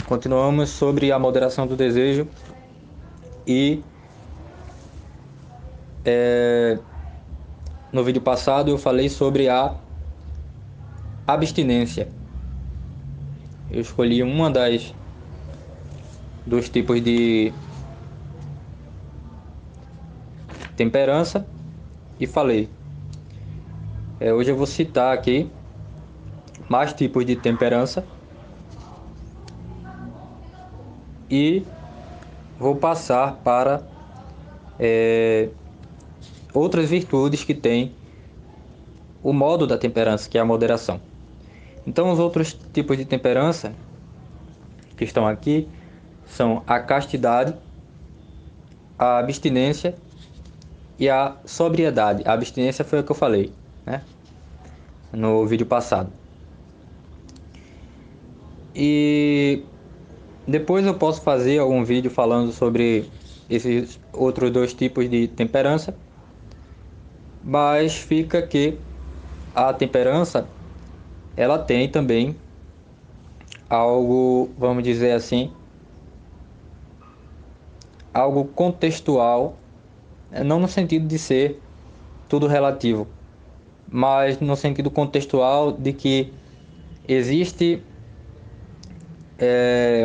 Continuamos sobre a moderação do desejo e no vídeo passado eu falei sobre a abstinência. Eu escolhi uma dos tipos de temperança e falei. Hoje eu vou citar aqui mais tipos de temperança e vou passar para outras virtudes que tem o modo da temperança, que é a moderação. Então, os outros tipos de temperança que estão aqui são a castidade, a abstinência e a sobriedade. A abstinência foi o que eu falei, né, no vídeo passado. E depois eu posso fazer algum vídeo falando sobre esses outros dois tipos de temperança, mas fica que a temperança ela tem também algo, vamos dizer assim, algo contextual, não no sentido de ser tudo relativo, mas no sentido contextual de que existe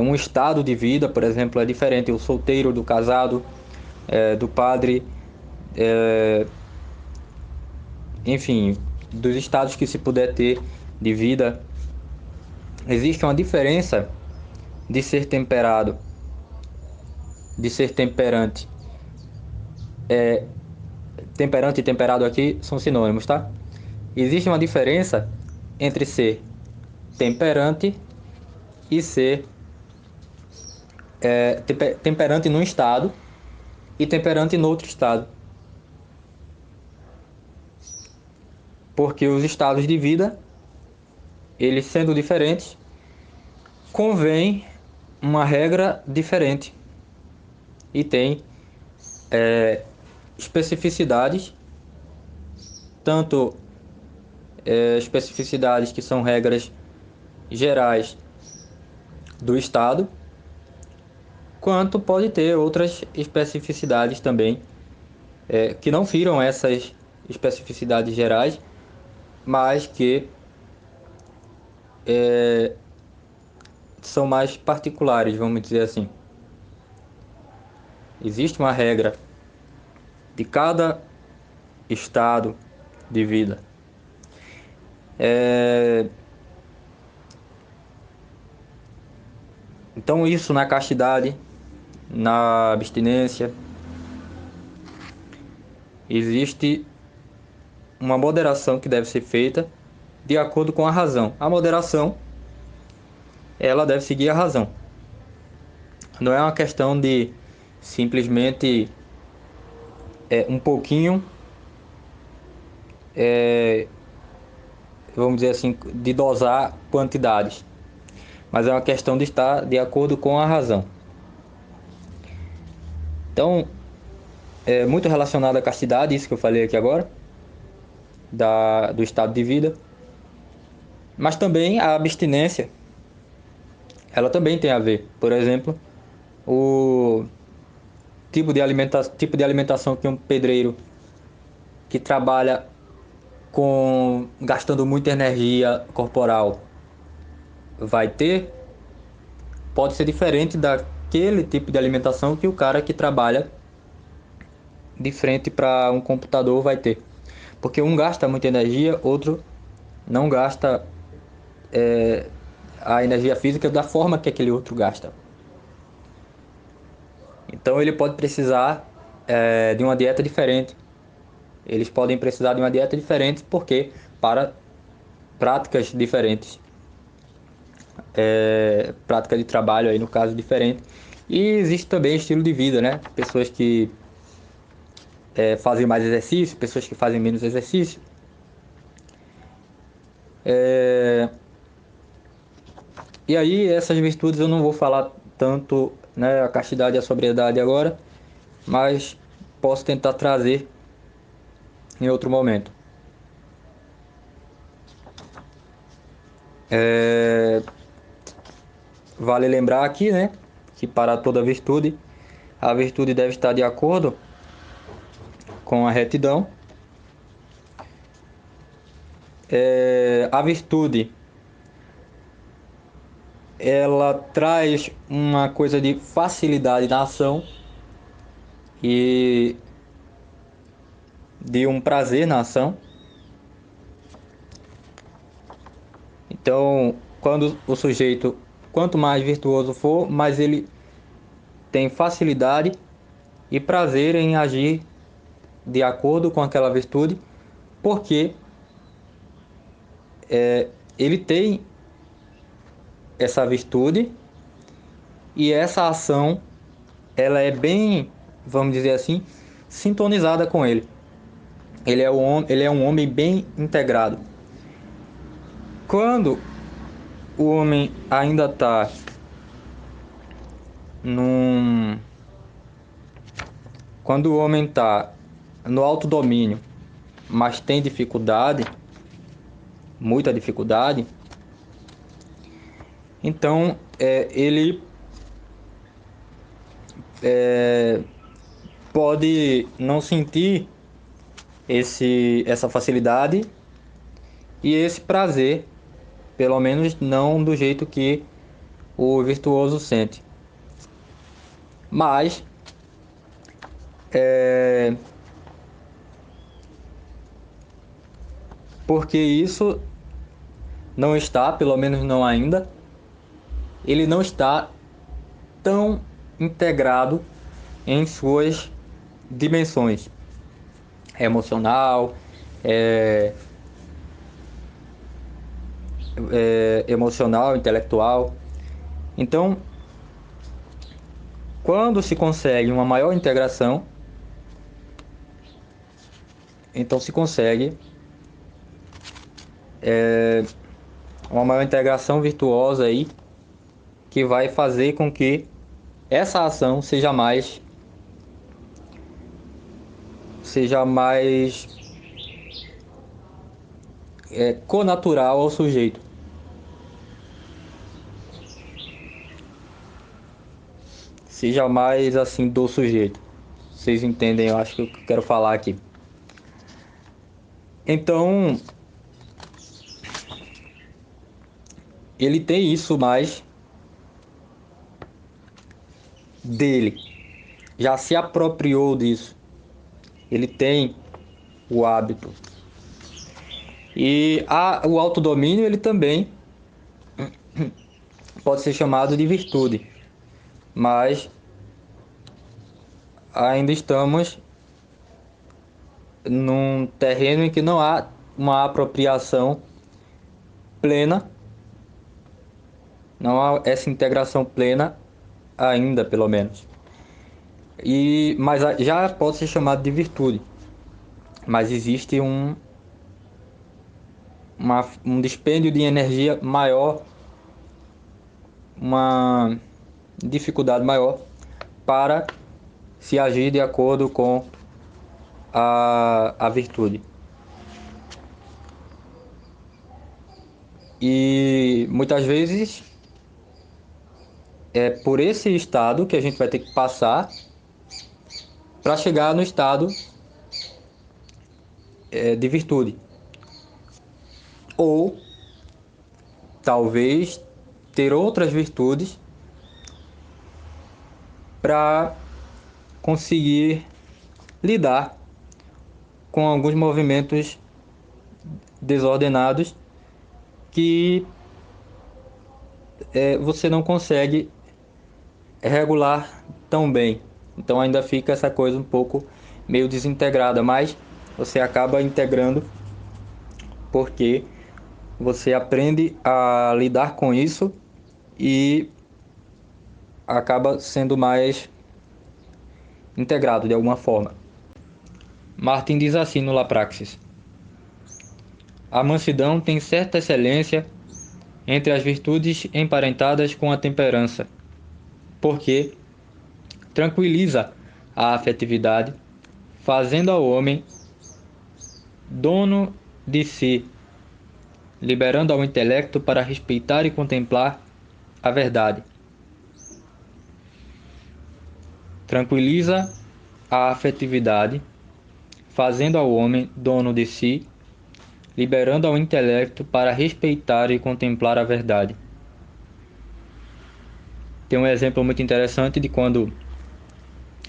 um estado de vida, por exemplo, é diferente o solteiro do casado, do padre, enfim, dos estados que se puder ter de vida. Existe uma diferença de ser temperado, de ser temperante. Temperante e temperado aqui são sinônimos, tá? Existe uma diferença entre ser temperante e ser temperante num estado e temperante no outro estado. Porque os estados de vida, eles sendo diferentes, convém uma regra diferente. E tem especificidades, tanto especificidades que são regras gerais do estado, quanto pode ter outras especificidades também, que não firam essas especificidades gerais, mas que são mais particulares, vamos dizer assim. Existe uma regra de cada estado de vida. Então, isso na castidade, na abstinência, existe uma moderação que deve ser feita de acordo com a razão. A moderação, ela deve seguir a razão. Não é uma questão de simplesmente um pouquinho, vamos dizer assim, de dosar quantidades, mas é uma questão de estar de acordo com a razão. Então, é muito relacionado à castidade, isso que eu falei aqui agora, do estado de vida, mas também a abstinência, ela também tem a ver. Por exemplo, o tipo de alimentação que um pedreiro que trabalha gastando muita energia corporal vai ter, pode ser diferente daquele tipo de alimentação que o cara que trabalha de frente para um computador vai ter. Porque um gasta muita energia, outro não gasta a energia física da forma que aquele outro gasta. Então ele pode precisar de uma dieta diferente. Eles podem precisar de uma dieta diferente porque para práticas diferentes, prática de trabalho aí no caso diferente. E existe também estilo de vida, né? Pessoas que fazem mais exercício, pessoas que fazem menos exercício. E aí essas virtudes eu não vou falar tanto, né, a castidade e a sobriedade agora, mas posso tentar trazer em outro momento. vale lembrar aqui, né, que para toda virtude, a virtude deve estar de acordo com a retidão. A virtude, ela traz uma coisa de facilidade na ação e de um prazer na ação. Então, quando o sujeito, quanto mais virtuoso for, mais ele tem facilidade e prazer em agir de acordo com aquela virtude, porque ele tem essa virtude e essa ação, ela é bem, vamos dizer assim, sintonizada com ele. Ele é um homem bem integrado. Quando o homem ainda está num... Quando o homem está no autodomínio, mas tem dificuldade, muita dificuldade, então ele pode não sentir essa facilidade e esse prazer, pelo menos não do jeito que o virtuoso sente. Mas porque isso não está, pelo menos não ainda, ele não está tão integrado em suas dimensões emocional, emocional, intelectual. Então, quando se consegue uma maior integração, então se consegue uma maior integração virtuosa aí, que vai fazer com que essa ação seja mais connatural ao sujeito. Seja mais assim do sujeito. Vocês entendem, eu acho que eu quero falar aqui. Então, ele tem isso mais dele. Já se apropriou disso. Ele tem o hábito. E o autodomínio, ele também pode ser chamado de virtude. Mas ainda estamos num terreno em que não há uma apropriação plena, não há essa integração plena ainda, pelo menos. Mas já pode ser chamado de virtude. Mas existe um dispêndio de energia maior, uma dificuldade maior para se agir de acordo com a virtude. E muitas vezes é por esse estado que a gente vai ter que passar para chegar no estado de virtude. Ou talvez ter outras virtudes para conseguir lidar com alguns movimentos desordenados que você não consegue regular tão bem. Então ainda fica essa coisa um pouco meio desintegrada, mas você acaba integrando porque você aprende a lidar com isso e acaba sendo mais integrado de alguma forma. Martin diz assim no Lapraxis: a mansidão tem certa excelência entre as virtudes emparentadas com a temperança, porque tranquiliza a afetividade, fazendo ao homem dono de si, liberando ao intelecto para respeitar e contemplar a verdade. Tranquiliza a afetividade, fazendo ao homem dono de si, liberando ao intelecto para respeitar e contemplar a verdade. Tem um exemplo muito interessante de quando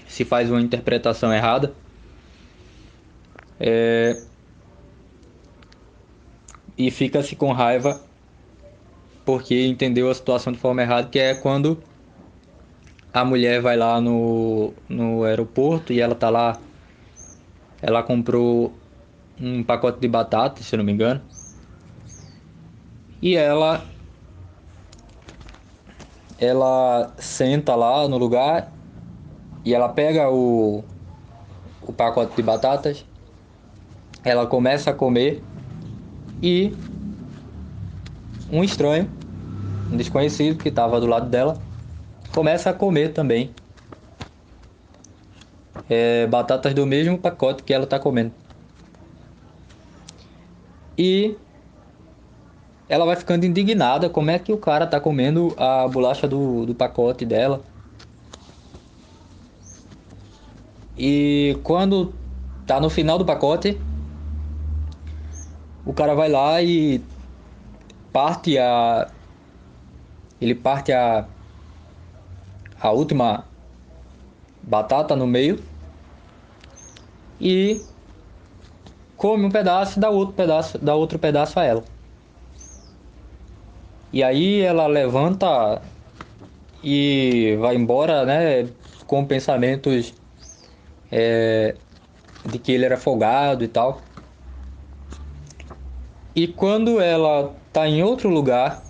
se faz uma interpretação errada, e fica-se com raiva porque entendeu a situação de forma errada, que é quando a mulher vai lá no aeroporto e ela tá lá, ela comprou um pacote de batata, se eu não me engano, e ela senta lá no lugar e ela pega o pacote de batatas, ela começa a comer e um estranho, um desconhecido que estava do lado dela, começa a comer também batatas do mesmo pacote que ela está comendo. E ela vai ficando indignada como é que o cara tá comendo a bolacha do pacote dela. E quando tá no final do pacote, o cara vai lá e parte a ele parte a última batata no meio e come um pedaço e dá outro pedaço a ela. E aí ela levanta e vai embora, né, com pensamentos de que ele era folgado e tal. E quando ela tá em outro lugar,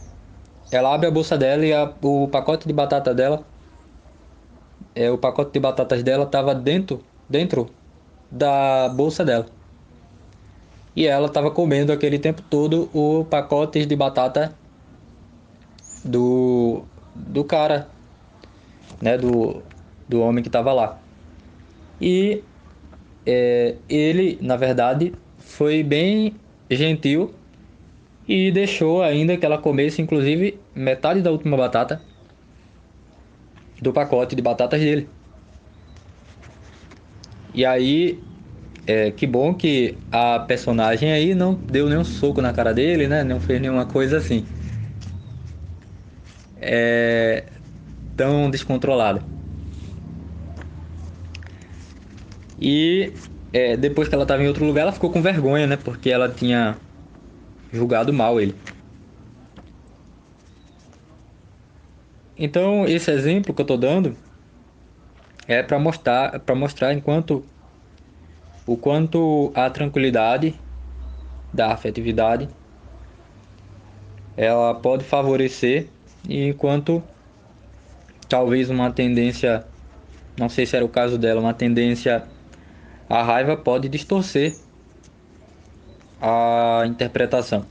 ela abre a bolsa dela e o pacote de batata dela, o pacote de batatas dela tava dentro da bolsa dela. E ela tava comendo aquele tempo todo o pacote de batata do cara, né, do homem que tava lá. E ele, na verdade, foi bem gentil e deixou ainda que ela comesse, inclusive, metade da última batata do pacote de batatas dele. E aí, que bom que a personagem aí não deu nenhum soco na cara dele, né? Não fez nenhuma coisa assim. Tão descontrolada. E depois que ela estava em outro lugar, ela ficou com vergonha, né? Porque ela tinha julgado mal ele. Então, esse exemplo que eu tô dando é para mostrar o quanto a tranquilidade da afetividade ela pode favorecer, e enquanto talvez uma tendência, não sei se era o caso dela, uma tendência à raiva pode distorcer a interpretação.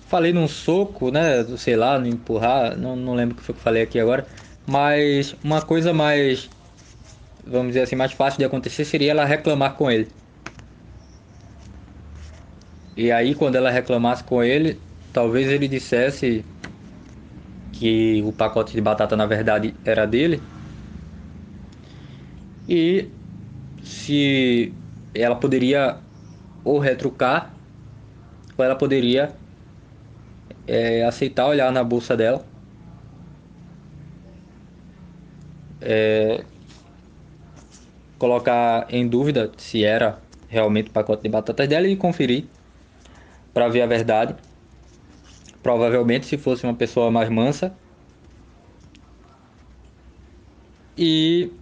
Falei num soco, né? Sei lá, no empurrar, não lembro o que foi que eu falei aqui agora. Mas uma coisa mais, vamos dizer assim, mais fácil de acontecer seria ela reclamar com ele. E aí, quando ela reclamasse com ele, talvez ele dissesse que o pacote de batata na verdade era dele. E se ela poderia ou retrucar, ou ela poderia aceitar olhar na bolsa dela, colocar em dúvida se era realmente o pacote de batatas dela e conferir para ver a verdade. Provavelmente, se fosse uma pessoa mais mansa, e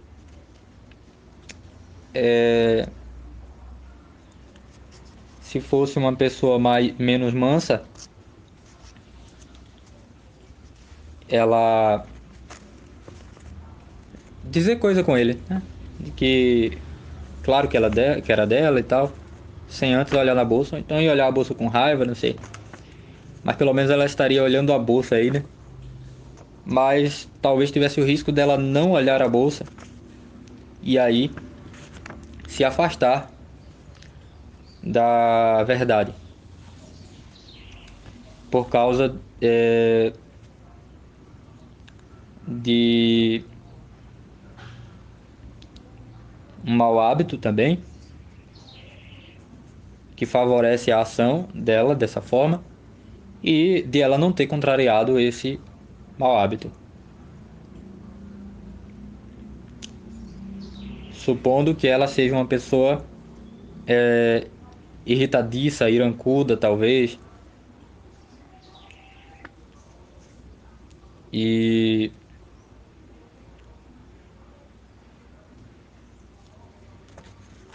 se fosse uma pessoa menos mansa, ela dizer coisa com ele, né? De que, claro que que era dela e tal, sem antes olhar na bolsa, então ia olhar a bolsa com raiva, não sei. Mas pelo menos ela estaria olhando a bolsa aí, né? Mas talvez tivesse o risco dela não olhar a bolsa e aí se afastar da verdade. por causa de um mau hábito também, que favorece a ação dela dessa forma, e de ela não ter contrariado esse mau hábito. Supondo que ela seja uma pessoa irritadiça, irancuda, talvez, e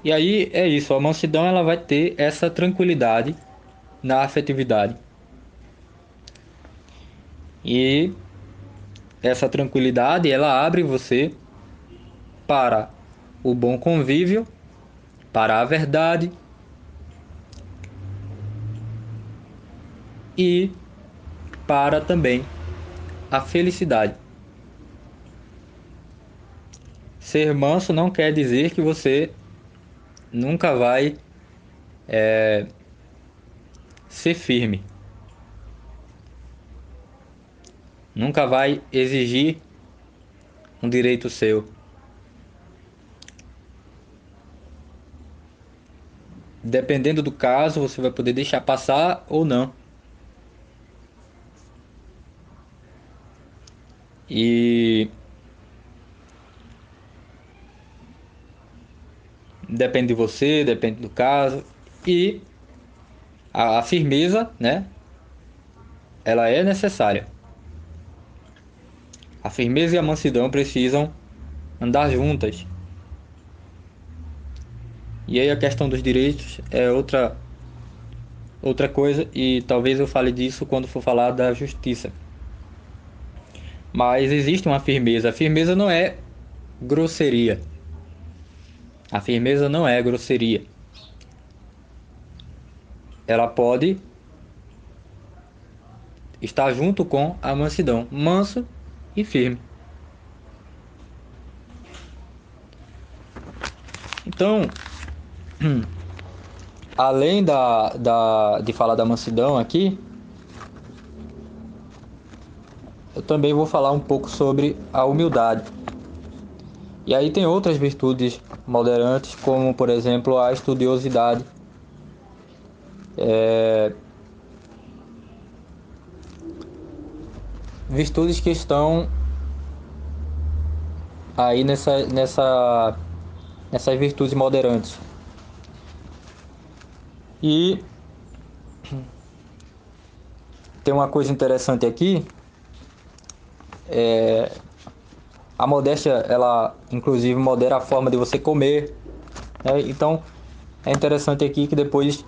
aí é isso, a mansidão ela vai ter essa tranquilidade na afetividade. E essa tranquilidade ela abre você para o bom convívio, para a verdade e para também a felicidade. Ser manso não quer dizer que você nunca vai ser firme, nunca vai exigir um direito seu. Dependendo do caso, você vai poder deixar passar ou não. E depende de você, depende do caso. E a firmeza, né? Ela é necessária. A firmeza e a mansidão precisam andar juntas. E aí a questão dos direitos é outra coisa, e talvez eu fale disso quando for falar da justiça. Mas existe uma firmeza. A firmeza não é grosseria. A firmeza não é grosseria. Ela pode estar junto com a mansidão, manso e firme. Então, além de falar da mansidão aqui, eu também vou falar um pouco sobre a humildade. E aí tem outras virtudes moderantes, como por exemplo a estudiosidade. Virtudes que estão aí nessas virtudes moderantes. E tem uma coisa interessante aqui, a modéstia, ela inclusive modera a forma de você comer, né? Então é interessante aqui que depois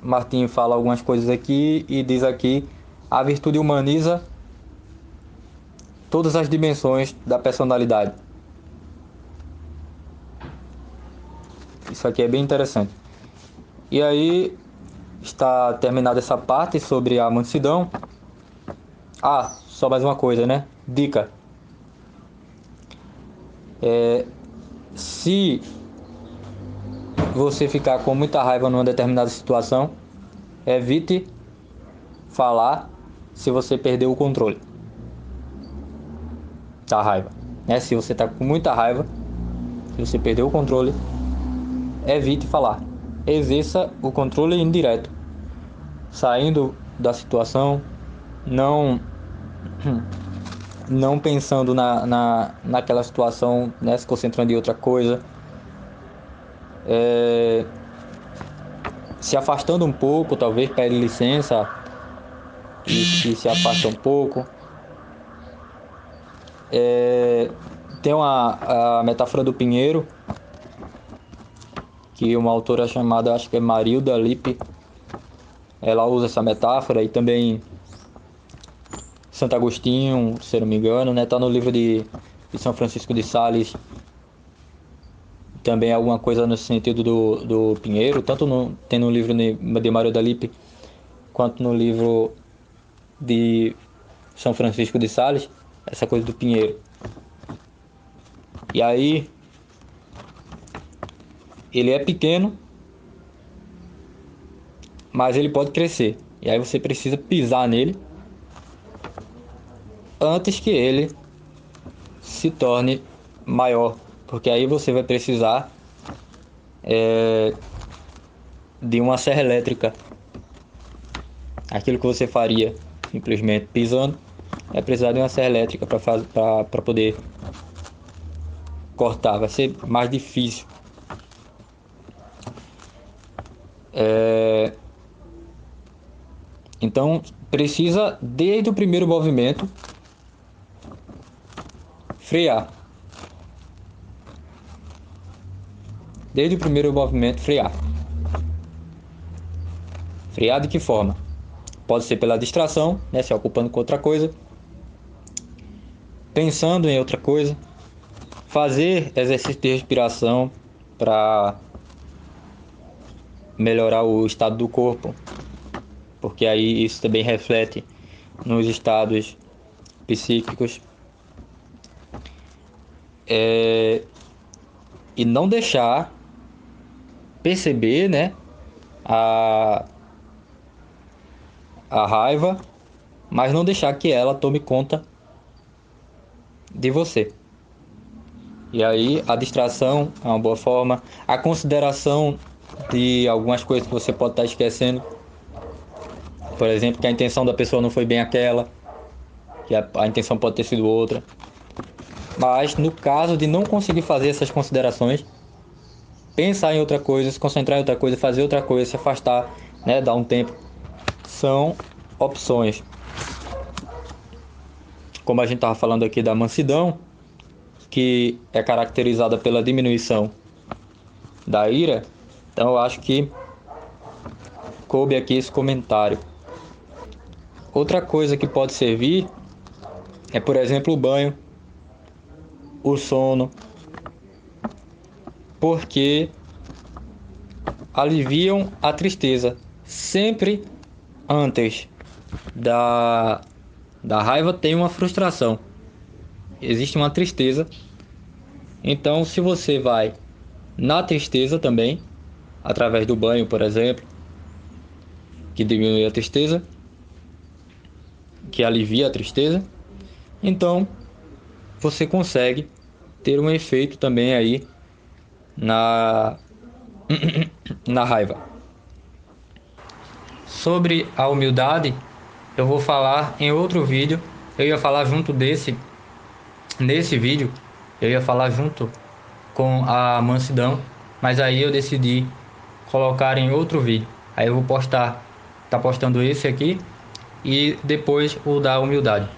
Martim fala algumas coisas aqui e diz aqui: a virtude humaniza todas as dimensões da personalidade. Isso aqui é bem interessante. E aí está terminada essa parte sobre a mansidão. Ah, só mais uma coisa, né? Dica: se você ficar com muita raiva numa determinada situação, evite falar se você perdeu o controle da raiva, né? Se você está com muita raiva, se você perdeu o controle, evite falar. Exerça o controle indireto, saindo da situação, não não pensando naquela situação, né? Se concentrando em outra coisa, se afastando um pouco, talvez pede licença e se afasta um pouco. Tem a metáfora do pinheiro, que uma autora chamada, acho que é Marilda Lippe, ela usa essa metáfora, e também Santo Agostinho, se não me engano, né? Tá no livro de São Francisco de Sales, também alguma coisa nesse sentido do pinheiro, tanto tem no livro de Marilda Lippe, quanto no livro de São Francisco de Sales, essa coisa do pinheiro. E aí, ele é pequeno, mas ele pode crescer. E aí você precisa pisar nele antes que ele se torne maior, porque aí você vai precisar de uma serra elétrica. Aquilo que você faria simplesmente pisando, vai precisar de uma serra elétrica para poder cortar, vai ser mais difícil. Então precisa, desde o primeiro movimento, frear. Desde o primeiro movimento, frear. Frear de que forma? Pode ser pela distração, né, se ocupando com outra coisa, pensando em outra coisa, fazer exercício de respiração para melhorar o estado do corpo, porque aí isso também reflete nos estados psíquicos. E não deixar perceber, né, a raiva, mas não deixar que ela tome conta de você. E aí a distração é uma boa forma, a consideração de algumas coisas que você pode estar esquecendo, por exemplo, que a intenção da pessoa não foi bem aquela, que a intenção pode ter sido outra. Mas no caso de não conseguir fazer essas considerações, pensar em outra coisa, se concentrar em outra coisa, fazer outra coisa, se afastar, né, dar um tempo, são opções. Como a gente estava falando aqui da mansidão, que é caracterizada pela diminuição da ira, então eu acho que coube aqui esse comentário. Outra coisa que pode servir é, por exemplo, o banho, o sono, porque aliviam a tristeza. Sempre antes da raiva tem uma frustração, existe uma tristeza. Então, se você vai na tristeza também, através do banho, por exemplo, que diminui a tristeza, que alivia a tristeza, então você consegue ter um efeito também aí na na raiva. Sobre a humildade, eu vou falar em outro vídeo. Eu ia falar junto nesse vídeo, eu ia falar junto com a mansidão, mas aí eu decidi colocar em outro vídeo. Aí eu vou tá postando esse aqui e depois o da humildade.